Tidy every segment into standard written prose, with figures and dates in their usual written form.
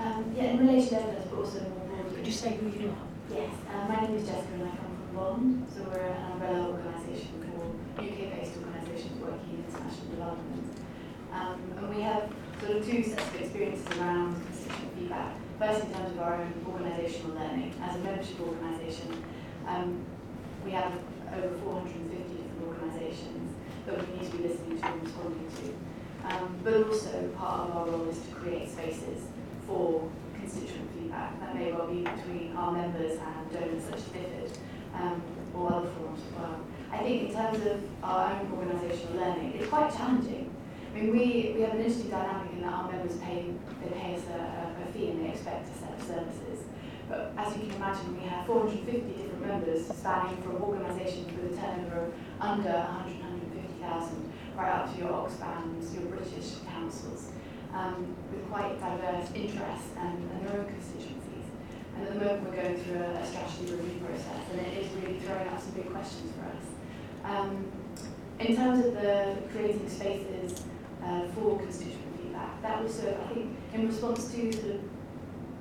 Yeah, in relation to evidence, but also more broadly. Could you say who you are? Yes, my name is Jessica and I come from Bond, so we're an umbrella organisation for UK-based organisations working in international development. And we have sort of two sets of experiences around constituent feedback. First, in terms of our own organisational learning. As a membership organisation, we have over 450 different organisations that we need to be listening to and responding to. But also, part of our role is to create spaces for constituent feedback. That may well be between our members and donors such as BIFID, or other forums as well. I think in terms of our own organisational learning, it's quite challenging. I mean, we have an interesting dynamic in that our members pay us a fee and they expect a set of services. But as you can imagine, we have 450 different members spanning from organisations with a turnover of under 150,000 right up to your Oxfams, your British councils, with quite diverse interests and their own constituencies. And at the moment we're going through a strategy review process, and it is really throwing up some big questions for us. In terms of the creating spaces for constituent feedback, that also, I think, in response to sort of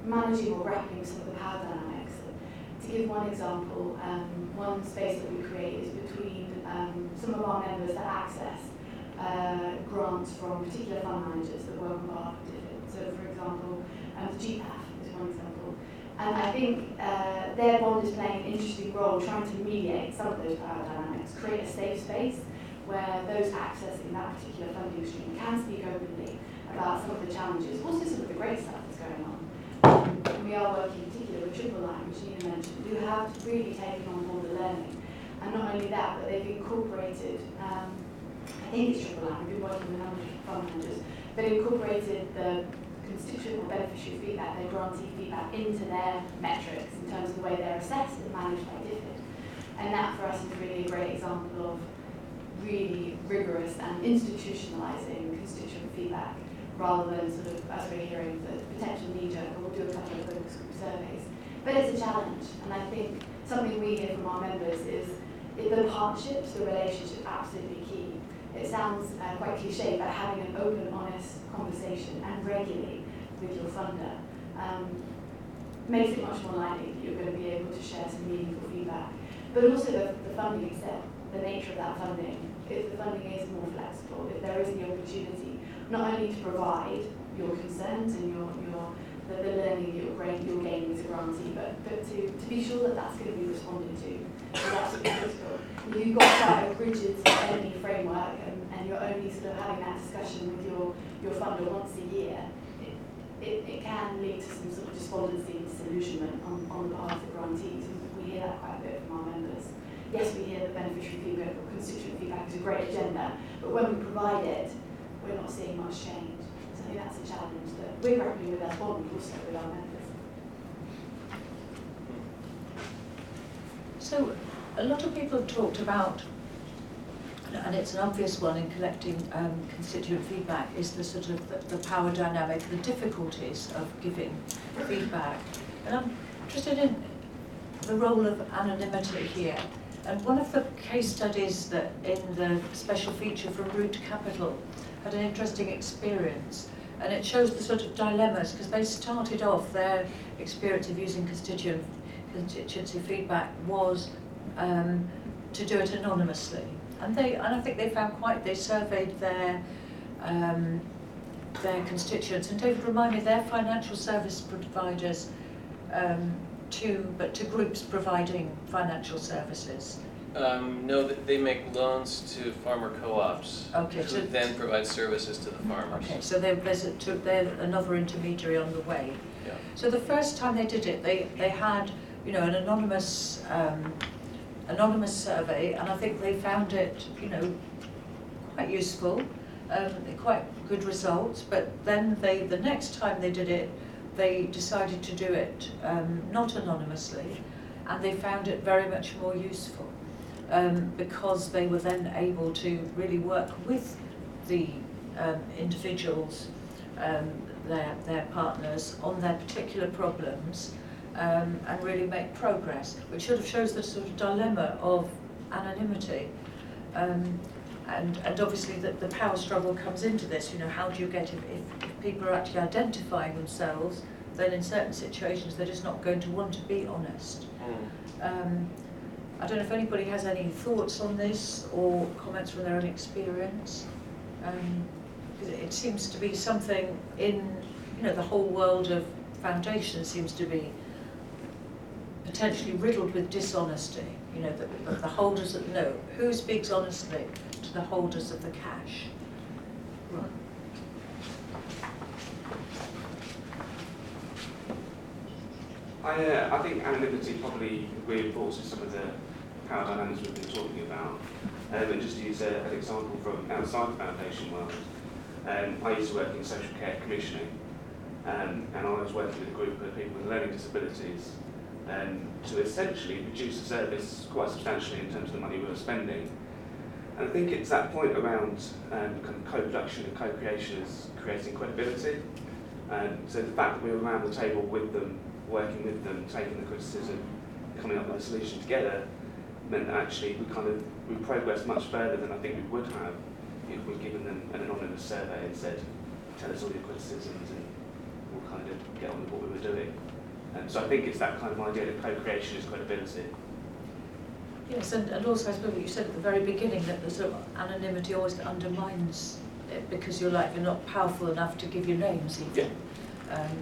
managing or grappling some of the power dynamics. To give one example, one space that we create is between some of our members that access grants from particular fund managers that work on behalf of different. So, for example, the GPAF is one example. And I think their bond is playing an interesting role trying to mediate some of those power dynamics, create a safe space where those accessing that particular funding stream can speak openly about some of the challenges, also some of the great stuff that's going on. We are working in particular with Triple Line, which Nina mentioned, who have really taken on board the learning. And not only that, but they've incorporated, I think it's Triple Line, we've been working with a number of fund managers, but incorporated the constituent or beneficiary feedback, their grantee feedback, into their metrics in terms of the way they're assessed and managed by DFID. And that for us is really a great example of really rigorous and institutionalising constituent feedback, rather than sort of, as we're hearing, the potential knee-jerk, or we'll do a couple of focus group surveys. But it's a challenge, and I think something we hear from our members is the partnerships, the relationship, absolutely key. It sounds quite cliche, but having an open, honest conversation, and regularly with your funder, makes it much more likely that you're going to be able to share some meaningful feedback. But also the funding itself, the nature of that funding. If the funding is more flexible, if there is the opportunity not only to provide your concerns and the learning you're gaining as a grantee, but to be sure that that's going to be responded to. So that's critical. If you've got quite a rigid ending framework and you're only sort of having that discussion with your funder once a year, it can lead to some sort of despondency and disillusionment on the part of the grantees. We hear that quite a bit from our members. Yes, we hear that beneficiary feedback or constituent feedback is a great agenda, but when we provide it, we're not seeing much change. So I think that's a challenge that we're grappling with as Bond, but also with our members. So a lot of people have talked about, and it's an obvious one in collecting constituent feedback, is the sort of the power dynamic, the difficulties of giving feedback. And I'm interested in the role of anonymity here. And one of the case studies that in the special feature from Root Capital had an interesting experience, and it shows the sort of dilemmas, because they started off their experience of using constituency feedback was to do it anonymously, and I think they found they surveyed their constituents, and David, remind me, they're financial service providers to groups providing financial services. No, they make loans to farmer co-ops, okay, who then provide services to the farmers. Okay, so they're another intermediary on the way. Yeah. So the first time they did it, they had an anonymous survey, and I think they found it quite useful, quite good results. But then the next time they did it, they decided to do it not anonymously, and they found it very much more useful because they were then able to really work with the individuals, their partners, on their particular problems and really make progress, which sort of shows the sort of dilemma of anonymity. And obviously the power struggle comes into this. How do you get, if people are actually identifying themselves then in certain situations they're just not going to want to be honest. I don't know if anybody has any thoughts on this or comments from their own experience. It seems to be something in, the whole world of foundations seems to be potentially riddled with dishonesty. The holders of, who speaks honestly to the holders of the cash? Right. I think anonymity probably reinforces some of the power dynamics we've been talking about. And just to use an example from outside the foundation world, I used to work in social care commissioning, and I was working with a group of people with learning disabilities to essentially reduce the service quite substantially in terms of the money we were spending. And I think it's that point around kind of co-production and co-creation is creating credibility. So the fact that we were around the table with them, working with them, taking the criticism, coming up with a solution together, meant that actually we progressed much further than I think we would have if we'd given them an anonymous survey and said, tell us all your criticisms and we'll kind of get on with what we were doing. So I think it's that kind of idea that co-creation is credibility. Yes, and also I suppose what you said at the very beginning, that the sort of anonymity always undermines it because you're not powerful enough to give your names even,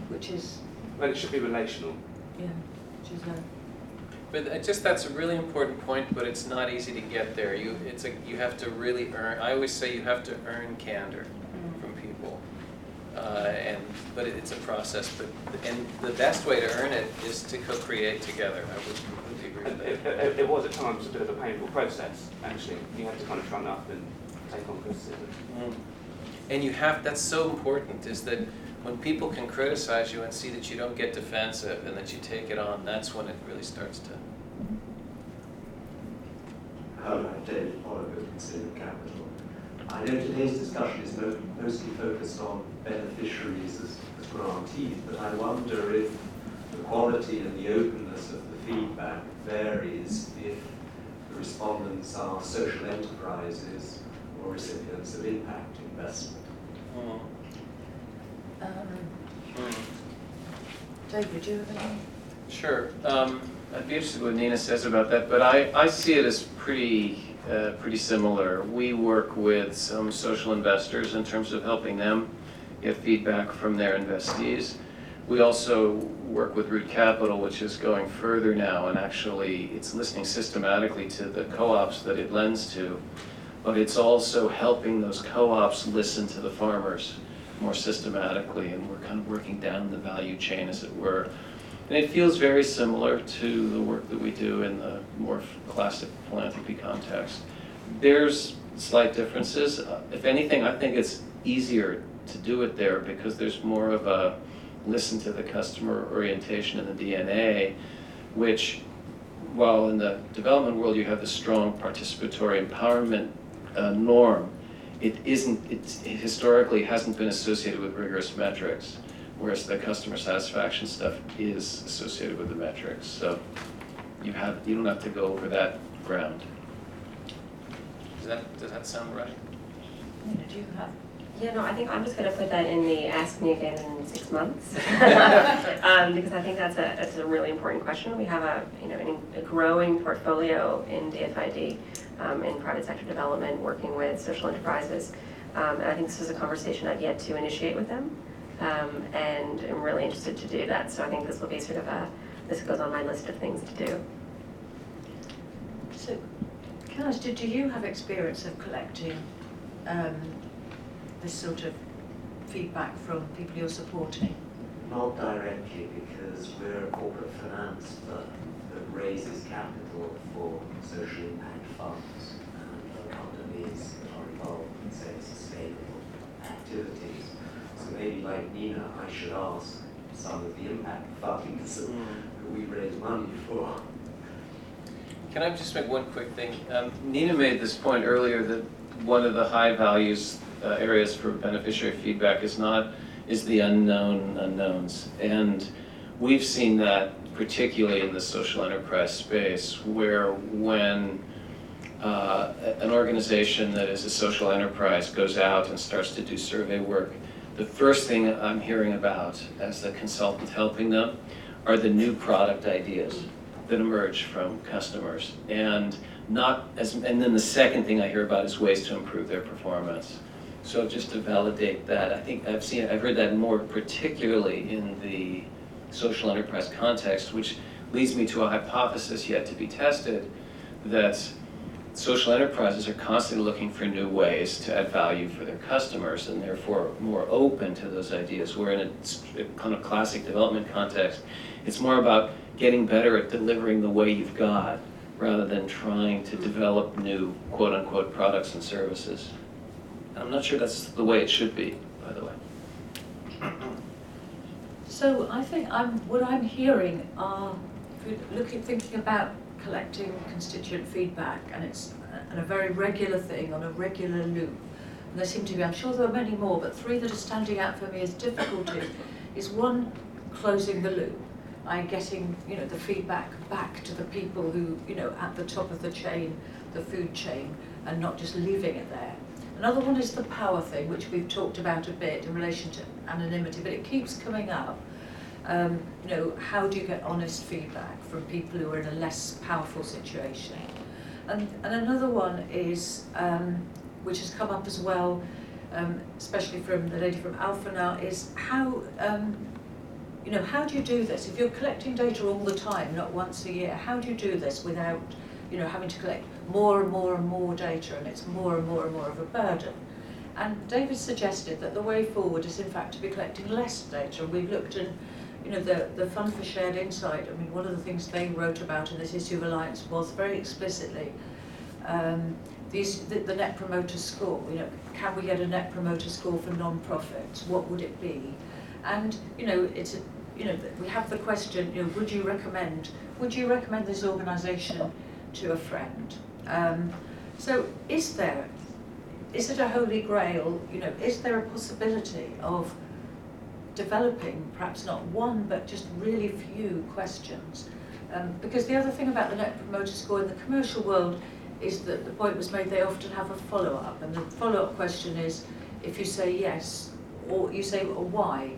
which is... Well, it should be relational. Yeah, which is But that's a really important point, but it's not easy to get there. You have to really earn. I always say you have to earn candor from people, but it's a process. And the best way to earn it is to co-create together. I would completely agree with that. It was at times a bit of a painful process. Actually, you had to kind of front up and take on criticism. And that's so important. Is that when people can criticize you and see that you don't get defensive and that you take it on, that's when it really starts to. Hello, I'm David Pollock of Consider Capital. I know today's discussion is mostly focused on beneficiaries as grantees, but I wonder if the quality and the openness of the feedback varies if the respondents are social enterprises or recipients of impact investment. David, do you have any? Sure. I'd be interested in what Nina says about that, but I see it as pretty similar. We work with some social investors in terms of helping them get feedback from their investees. We also work with Root Capital, which is going further now, and actually it's listening systematically to the co-ops that it lends to, but it's also helping those co-ops listen to the farmers more systematically, and we're kind of working down the value chain, as it were. And it feels very similar to the work that we do in the more classic philanthropy context. There's slight differences. If anything, I think it's easier to do it there because there's more of a listen to the customer orientation in the DNA, which, while in the development world you have the strong participatory empowerment norm, it historically hasn't been associated with rigorous metrics, whereas the customer satisfaction stuff is associated with the metrics. So you don't have to go over that ground. Does that sound right? Do you have? Yeah, no, I think I'm just going to put that in the ask me again in 6 months because I think that's a really important question. We have a growing portfolio in DFID, in private sector development, working with social enterprises, and I think this is a conversation I've yet to initiate with them, and I'm really interested to do that. So I think this will be sort of this goes on my list of things to do. So, can I ask, do you have experience of collecting this sort of feedback from people you're supporting? Not directly, because we're a corporate finance firm that raises capital for social impact funds and companies that are involved in, say, sustainable activities. So maybe like Nina, I should ask some of the impact funds that we raise money for. Can I just make one quick thing? Nina made this point earlier that one of the high values areas for beneficiary feedback is the unknown unknowns, and we've seen that particularly in the social enterprise space, where when an organization that is a social enterprise goes out and starts to do survey work, the first thing I'm hearing about as the consultant helping them are the new product ideas that emerge from customers. And then the second thing I hear about is ways to improve their performance. So just to validate that, I think I've heard that more particularly in the social enterprise context, which leads me to a hypothesis yet to be tested, that social enterprises are constantly looking for new ways to add value for their customers and therefore more open to those ideas, where in a kind of classic development context, it's more about getting better at delivering the way you've got rather than trying to develop new quote-unquote products and services. And I'm not sure that's the way it should be, by the way. So I think what I'm hearing are, thinking about collecting constituent feedback, and it's a very regular thing on a regular loop. And there seem to be, I'm sure there are many more, but three that are standing out for me as difficulties is one, closing the loop. Getting, the feedback back to the people who, at the top of the chain, the food chain, and not just leaving it there. Another one is the power thing, which we've talked about a bit in relation to anonymity, but it keeps coming up. How do you get honest feedback from people who are in a less powerful situation? And another one is, which has come up as well, especially from the lady from Alpha now, is how, how do you do this? If you're collecting data all the time, not once a year, how do you do this without, having to collect more and more and more data, and it's more and more and more of a burden? And David suggested that the way forward is in fact to be collecting less data. We've looked at, the Fund for Shared Insight. I mean, one of the things they wrote about in this issue of Alliance was very explicitly the Net Promoter Score. Can we get a Net Promoter Score for non-profits? What would it be? And it's we have the question, would you recommend this organisation to a friend? So is it a holy grail? Is there a possibility of developing perhaps not one but just really few questions? Because the other thing about the Net Promoter Score in the commercial world is that the point was made, they often have a follow-up, and the follow-up question is, if you say yes, or you say why,